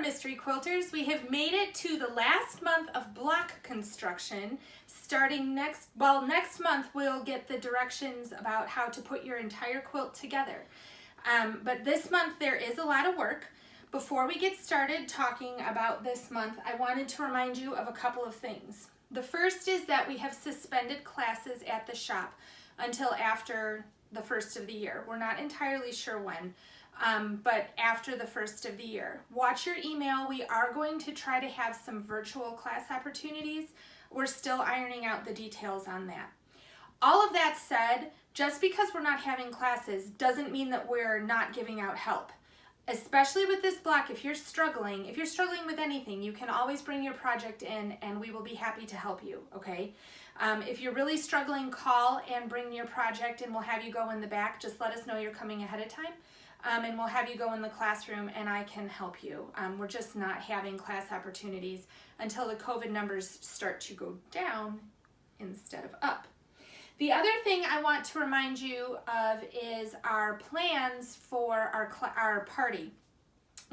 mystery quilters. We have made it to the last month of block construction. Starting next month we'll get the directions about how to put your entire quilt together. But this month there is a lot of work. Before we get started talking about this month, I wanted to remind you of a couple of things. The first is that we have suspended classes at the shop until after the first of the year. We're not entirely sure when. But after the first of the year. Watch your email. We are going to try to have some virtual class opportunities. We're still ironing out the details on that. All of that said, just because we're not having classes doesn't mean that we're not giving out help. Especially with this block, if you're struggling with anything, you can always bring your project in and we will be happy to help you, okay? If you're really struggling, call and bring your project and we'll have you go in the back. Just let us know you're coming ahead of time. And we'll have you go in the classroom and I can help you. We're just not having class opportunities until the COVID numbers start to go down instead of up. The other thing I want to remind you of is our plans for our party.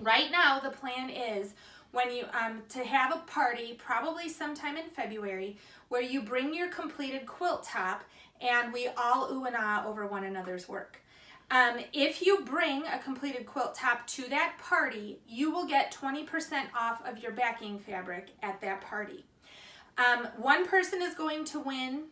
Right now the plan is when you to have a party probably sometime in February where you bring your completed quilt top and we all ooh and ah over one another's work. If you bring a completed quilt top to that party, you will get 20% off of your backing fabric at that party. One person is going to win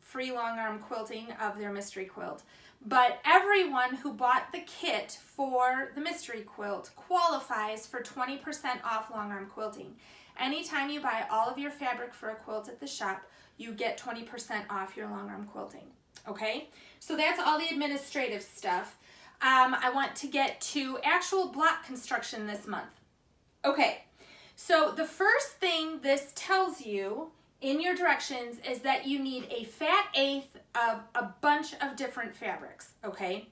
free long arm quilting of their mystery quilt, but everyone who bought the kit for the mystery quilt qualifies for 20% off long arm quilting. Anytime you buy all of your fabric for a quilt at the shop, you get 20% off your long arm quilting. Okay, so that's all the administrative stuff. I want to get to actual block construction this month. Okay, so the first thing this tells you in your directions is that you need a fat eighth of a bunch of different fabrics, okay?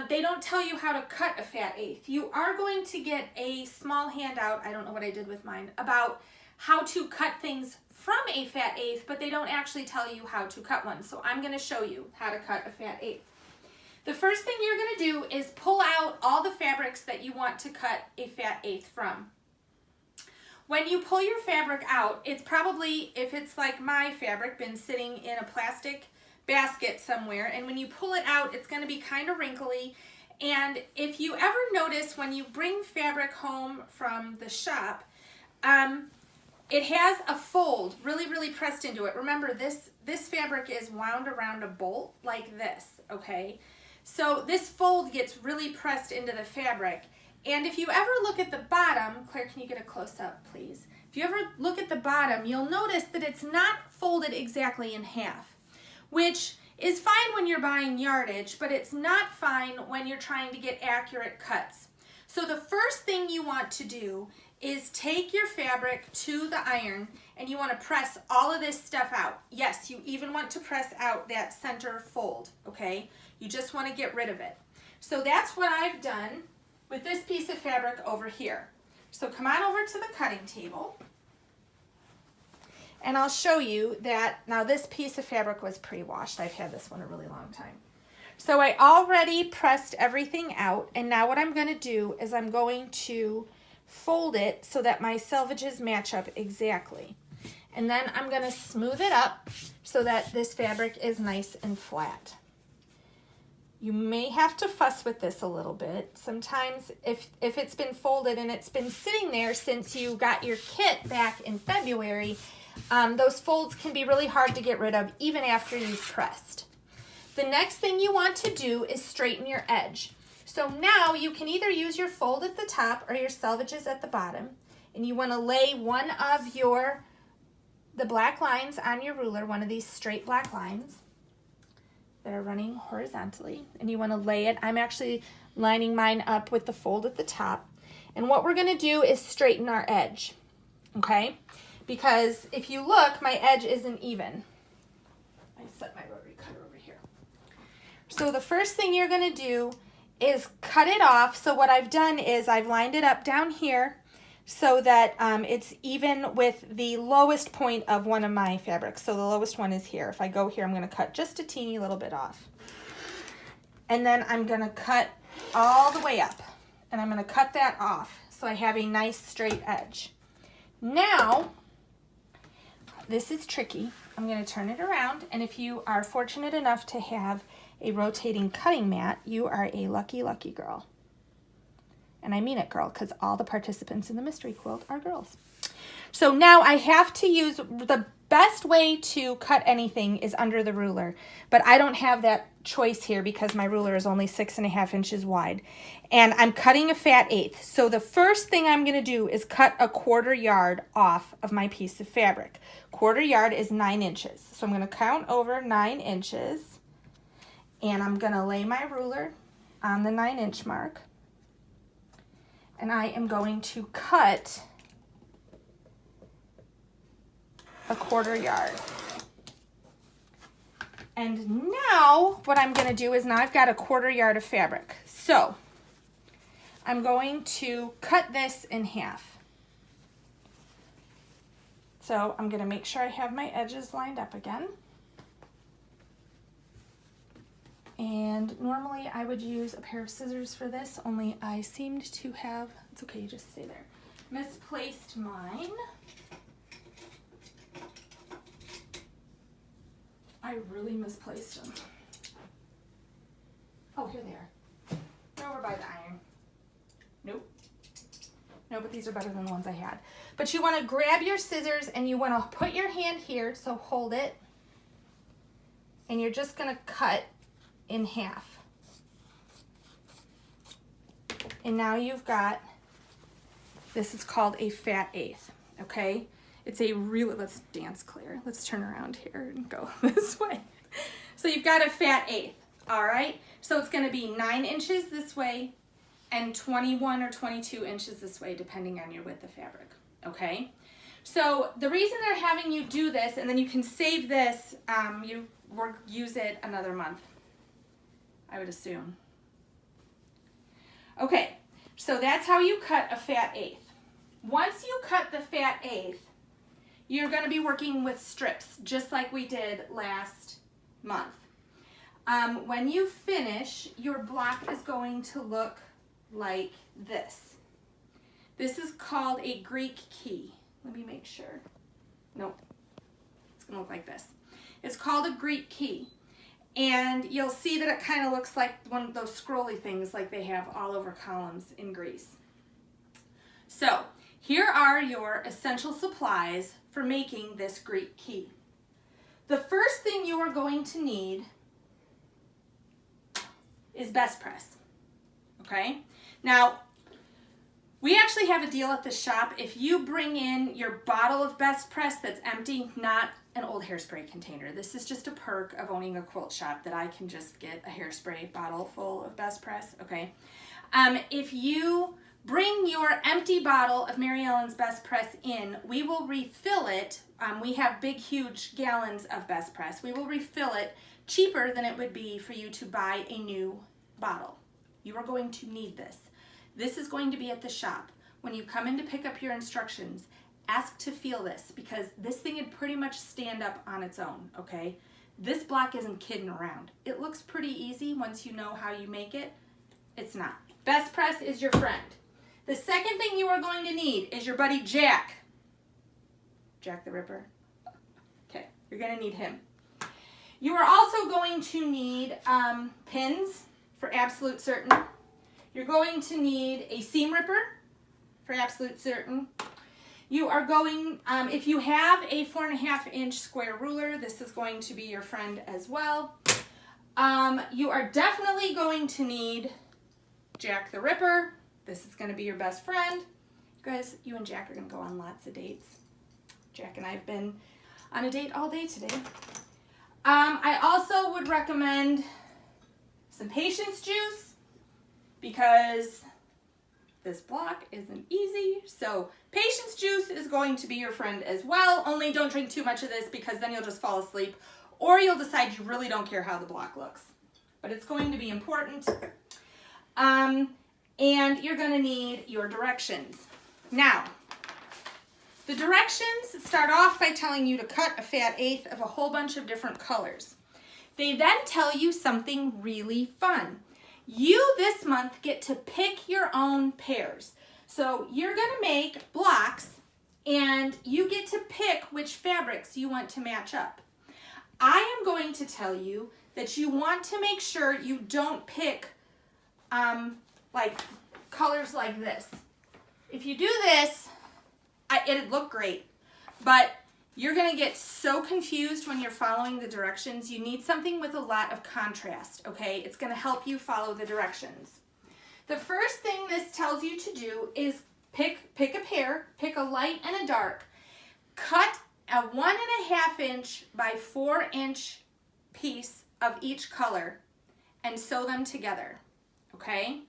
They don't tell you how to cut a fat eighth. You are going to get a small handout, I don't know what I did with mine, about how to cut things from a fat eighth, but they don't actually tell you how to cut one. So I'm going to show you how to cut a fat eighth. The first thing you're going to do is pull out all the fabrics that you want to cut a fat eighth from. When you pull your fabric out, it's probably, if it's like my fabric, been sitting in a plastic basket somewhere, and when you pull it out, it's going to be kind of wrinkly. And if you ever notice when you bring fabric home from the shop, it has a fold really pressed into it. Remember, this fabric is wound around a bolt like this, okay? So this fold gets really pressed into the fabric. And if you ever look at the bottom, Claire, can you get a close-up, please? If you ever look at the bottom, you'll notice that it's not folded exactly in half, which is fine when you're buying yardage, but it's not fine when you're trying to get accurate cuts. So the first thing you want to do is take your fabric to the iron and you want to press all of this stuff out. Yes, you even want to press out that center fold, okay? You just want to get rid of it. So that's what I've done with this piece of fabric over here. So come on over to the cutting table and I'll show you that. Now this piece of fabric was pre-washed. I've had this one a really long time. So I already pressed everything out, and now what I'm going to do is I'm going to fold it so that my selvages match up exactly. And then I'm going to smooth it up so that this fabric is nice and flat. You may have to fuss with this a little bit. Sometimes if it's been folded and it's been sitting there since you got your kit back in February, those folds can be really hard to get rid of even after you've pressed. The next thing you want to do is straighten your edge. So now you can either use your fold at the top or your selvages at the bottom, and you want to lay one of the black lines on your ruler, one of these straight black lines that are running horizontally, and you want to lay it. I'm actually lining mine up with the fold at the top, and what we're going to do is straighten our edge, okay? Because if you look, my edge isn't even. I set my rotary cutter over here. So the first thing you're going to do is cut it off. So what I've done is I've lined it up down here so that it's even with the lowest point of one of my fabrics. So the lowest one is here. If I go here, I'm going to cut just a teeny little bit off. And then I'm going to cut all the way up and I'm going to cut that off so I have a nice straight edge. Now, this is tricky. I'm going to turn it around, and if you are fortunate enough to have a rotating cutting mat, you are a lucky, lucky girl. And I mean it, girl, because all the participants in the mystery quilt are girls. So now I have to use, the best way to cut anything is under the ruler, but I don't have that choice here because my ruler is only 6.5 inches wide. And I'm cutting a fat eighth. So the first thing I'm going to do is cut a 1/4 yard off of my piece of fabric. 1/4 yard is 9 inches. So I'm going to count over 9 inches, and I'm going to lay my ruler on the 9-inch mark. And I am going to cut a 1/4 yard. And now what I'm going to do is, now I've got a 1/4 yard of fabric. So I'm going to cut this in half. So I'm going to make sure I have my edges lined up again. And normally I would use a pair of scissors for this, only I seemed to have, it's okay, just stay there, misplaced mine. I really misplaced them. Oh, here they are. They're over by the iron. Nope. No, but these are better than the ones I had. But you want to grab your scissors and you want to put your hand here, so hold it. And you're just going to cut in half. And now you've got, this is called a fat eighth, okay? It's a really, let's dance, Claire. Let's turn around here and go this way. So you've got a fat eighth, all right? So it's gonna be 9 inches this way and 21 or 22 inches this way, depending on your width of fabric, okay? So the reason they're having you do this, and then you can save this, use it another month, I would assume. Okay, so that's how you cut a fat eighth. Once you cut the fat eighth, you're going to be working with strips, just like we did last month. When you finish, your block is going to look like this. This is called a Greek key. Let me make sure. Nope. It's going to look like this. It's called a Greek key. And you'll see that it kind of looks like one of those scrolly things like they have all over columns in Greece. So here are your essential supplies for making this Greek key. The first thing you are going to need is best press, okay? Now, we actually have a deal at the shop. If you bring in your bottle of best press that's empty, not an old hairspray container. This is just a perk of owning a quilt shop, that I can just get a hairspray bottle full of best press, okay? If you bring your empty bottle of Mary Ellen's best press in, we will refill it. We have big, huge gallons of best press. We will refill it cheaper than it would be for you to buy a new bottle. You are going to need this. This is going to be at the shop. When you come in to pick up your instructions, ask to feel this, because this thing would pretty much stand up on its own, okay? This block isn't kidding around. It looks pretty easy once you know how you make it. It's not. Best press is your friend. The second thing you are going to need is your buddy Jack. Jack the Ripper. Okay, you're going to need him. You are also going to need pins for absolute certain. You're going to need a seam ripper for absolute certain. You are going, if you have a 4.5-inch square ruler, this is going to be your friend as well. You are definitely going to need Jack the Ripper. This is going to be your best friend. You guys, you and Jack are going to go on lots of dates. Jack and I have been on a date all day today. I also would recommend some patience juice, because this block isn't easy. So patience juice is going to be your friend as well. Only don't drink too much of this, because then you'll just fall asleep, or you'll decide you really don't care how the block looks. But it's going to be important. And you're going to need your directions. Now, the directions start off by telling you to cut a fat eighth of a whole bunch of different colors. They then tell you something really fun. You this month get to pick your own pairs. So you're gonna make blocks and you get to pick which fabrics you want to match up. I am going to tell you that you want to make sure you don't pick like colors like this. If you do this, it'd look great, but you're gonna get so confused when you're following the directions. You need something with a lot of contrast, okay? It's gonna help you follow the directions. The first thing this tells you to do is pick a pair, pick a light and a dark, cut a 1.5 inch by 4 inch piece of each color and sew them together, okay?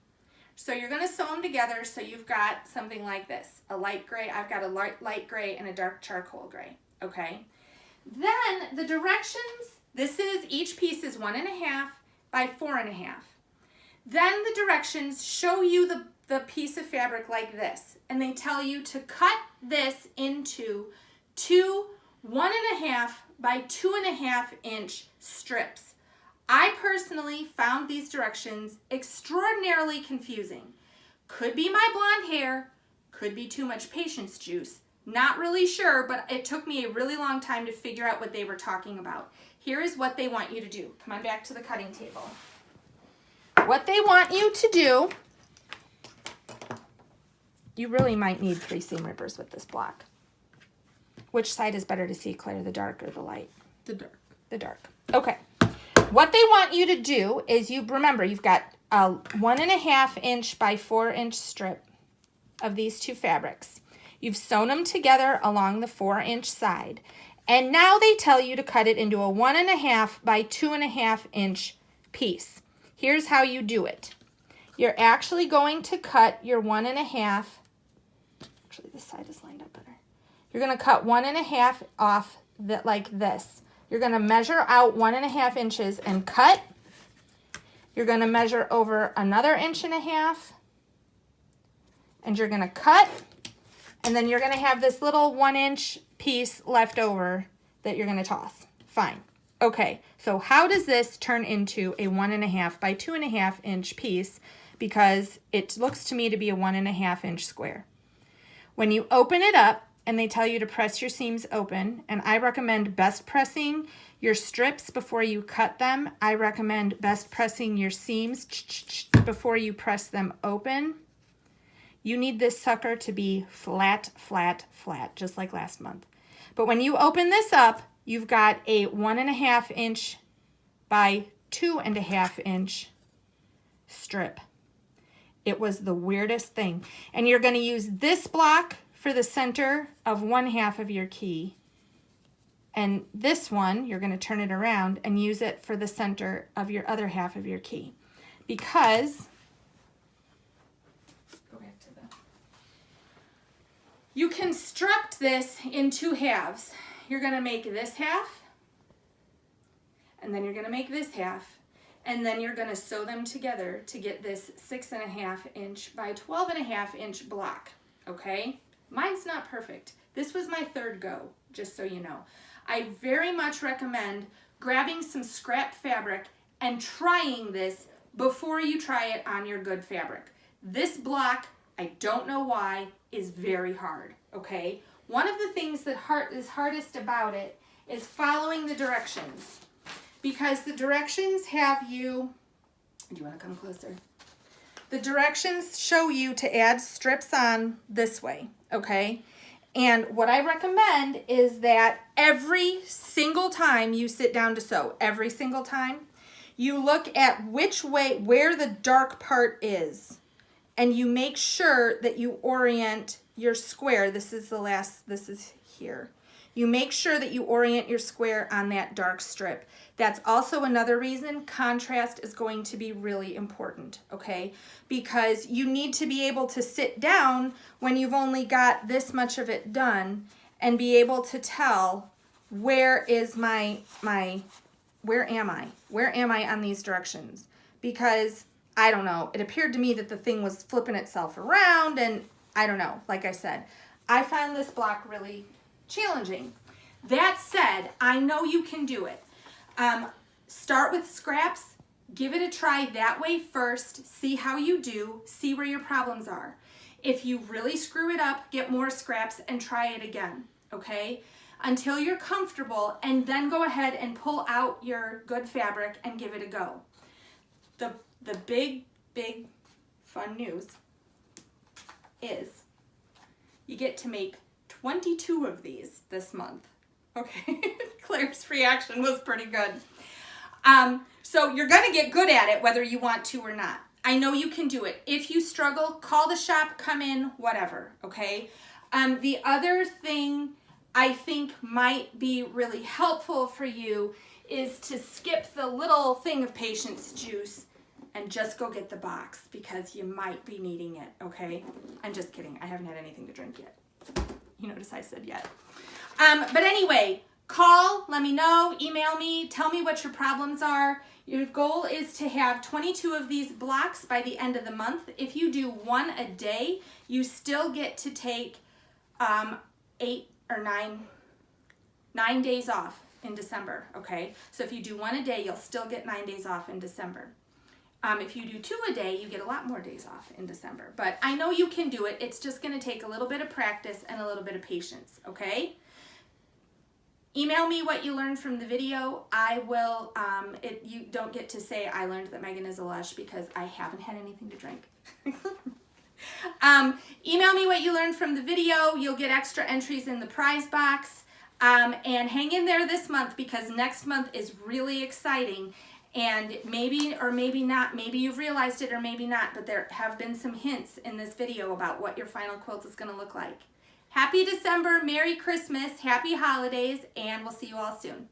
So you're gonna sew them together so you've got something like this, a light gray, I've got a light gray and a dark charcoal gray, okay? Then the directions, each piece is 1.5 by 4.5. Then the directions show you the piece of fabric like this, and they tell you to cut this into 2 1.5 by 2.5 inch strips. I personally found these directions extraordinarily confusing. Could be my blonde hair, could be too much patience juice. Not really sure, but it took me a really long time to figure out what they were talking about. Here is what they want you to do. Come on back to the cutting table. What they want you to do, you really might need 3 seam rippers with this block. Which side is better to see, Claire, the dark or the light? The dark. The dark. Okay. What they want you to do is remember, you've got a 1.5 inch by 4 inch strip of these 2 fabrics. You've sewn them together along the 4 inch side. And now they tell you to cut it into a 1.5 by 2.5 inch piece. Here's how you do it. You're actually going to cut your 1.5. Actually, this side is lined up better. You're going to cut 1.5 off like this. You're going to measure out 1.5 inches and cut. You're going to measure over another 1.5 inches. And you're going to cut. And then you're going to have this little 1 inch piece left over that you're going to toss. Fine. Okay, so how does this turn into a 1.5 by 2.5 inch piece? Because it looks to me to be a 1.5 inch square. When you open it up, and they tell you to press your seams open, and I recommend best pressing your strips before you cut them. I recommend best pressing your seams before you press them open. You need this sucker to be flat, flat, flat, just like last month. But when you open this up, you've got a 1.5 inch by 2.5 inch strip. It was the weirdest thing. And you're going to use this block for the center of 1/2 of your key. And this one, you're going to turn it around and use it for the center of your other half of your key. Because, go back to you construct this in 2 halves. You're going to make this half, and then you're going to make this half, and then you're going to sew them together to get this 6.5 inch by 12.5 inch block, okay? Mine's not perfect. This was my 3rd go, just so you know. I very much recommend grabbing some scrap fabric and trying this before you try it on your good fabric. This block, I don't know why, is very hard, okay? One of the things that is hardest about it is following the directions, because the directions have you, do you want to come closer? The directions show you to add strips on this way, okay? And what I recommend is that every single time you sit down to sew, every single time, you look at which way, where the dark part is, and you make sure that you orient your square. This is here. You make sure that you orient your square on that dark strip. That's also another reason contrast is going to be really important, okay? Because you need to be able to sit down when you've only got this much of it done and be able to tell where is where am I? Where am I on these directions? Because, I don't know, it appeared to me that the thing was flipping itself around, and I don't know, like I said, I found this block really challenging. That said, I know you can do it. Start with scraps, Give it a try that way first, see how you do, see where your problems are. If you really screw it up, get more scraps and try it again, okay? Until you're comfortable, and then go ahead and pull out your good fabric and give it a go. The big fun news is you get to make 22 of these this month. Okay, Claire's reaction was pretty good. So you're gonna get good at it whether you want to or not. I know you can do it. If you struggle, call the shop, come in, whatever, okay? The other thing I think might be really helpful for you is to skip the little thing of patience juice and just go get the box because you might be needing it, okay? I'm just kidding. I haven't had anything to drink yet. You notice I said yet. But anyway, call, let me know, email me, tell me what your problems are. Your goal is to have 22 of these blocks by the end of the month. If you do one a day, you still get to take 8 or 9 days off in December, okay? So if you do one a day, you'll still get 9 days off in December. If you do 2 a day, you get a lot more days off in December. But I know you can do it. It's just going to take a little bit of practice and a little bit of patience, okay? Email me what you learned from the video. I will, you don't get to say I learned that Megan is a lush because I haven't had anything to drink. Email me what you learned from the video. You'll get extra entries in the prize box. And hang in there this month because next month is really exciting. And maybe or maybe not, maybe you've realized it or maybe not, but there have been some hints in this video about what your final quilt is going to look like. Happy December, Merry Christmas, Happy Holidays, and we'll see you all soon.